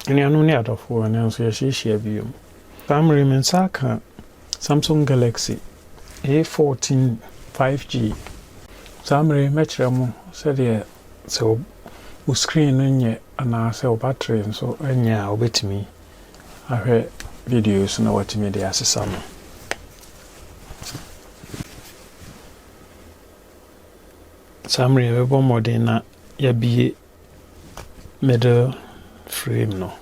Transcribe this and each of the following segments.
Any unknown for an answer she view. Family Mensaka Samsung Galaxy A14 5G. Samri Metram said, so screen in ye and I sell battery and so and ya with me. I heard videos and what me the as a summer. Samri a little more than ya be middle frame no.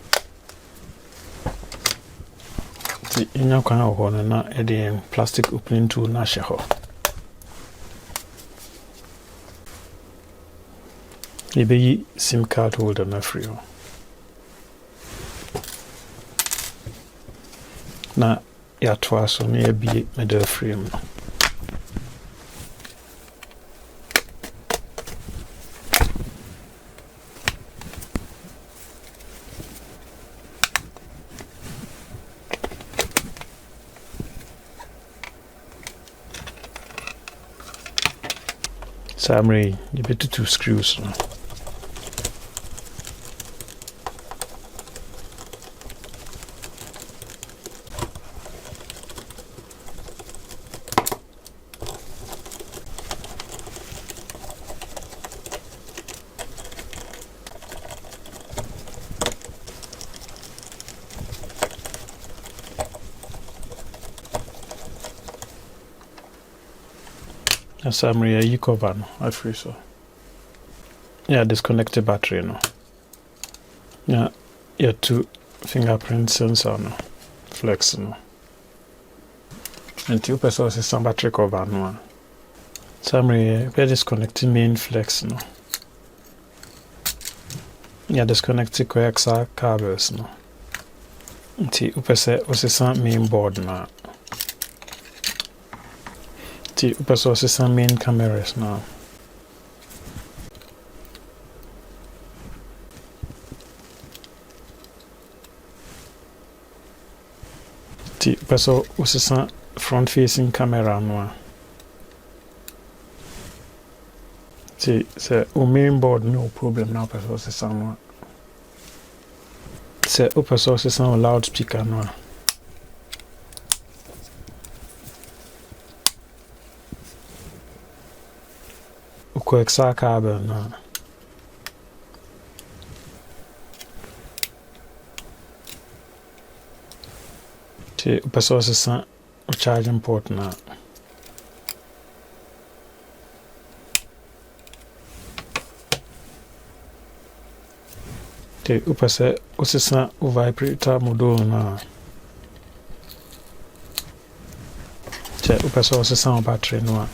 The inner corner of one and a plastic opening to Nashaho. Maybe SIM card holder na free. Na ya twice on a be middle frame. Samri, you better 2 screws. Samri, you cover no, I free so. Yeah, disconnect the battery no. Yeah, 2 fingerprint sensor no, flex no. And 2 person system battery cover no. Samri, we disconnect the main flex no. Yeah, disconnect the coaxial cables no. Until you person main board na. The resources and main cameras now. The resources front facing camera now. The main board no problem now. Resources now. The resources now loudspeaker now. Coaxial cable now. The resources are charging port now. The resources are vibrator module now. The resources are battery now.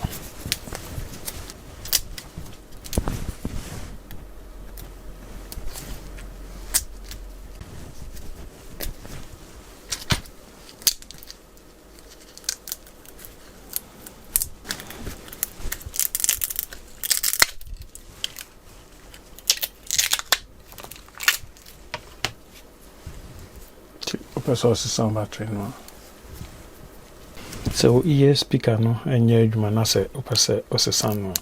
Resources on battery no. So ear speaker no enye adwuma na se opese osesa no.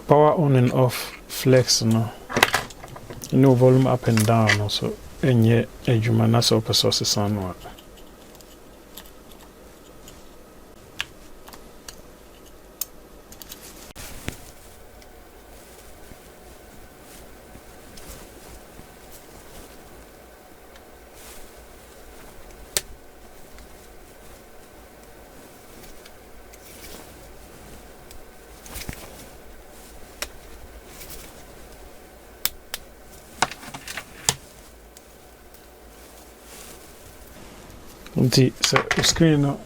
Power on and off flex no. No volume up and down no, so enye adwuma na se opese osesa no. So screen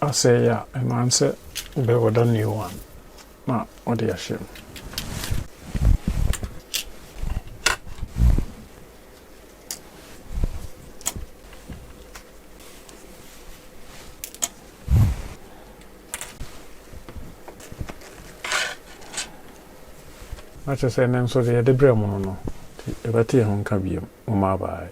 I say yeah, and answer be with a new one. Now what do you assume? I just say name so the bremo no. The battery hon can be my bye.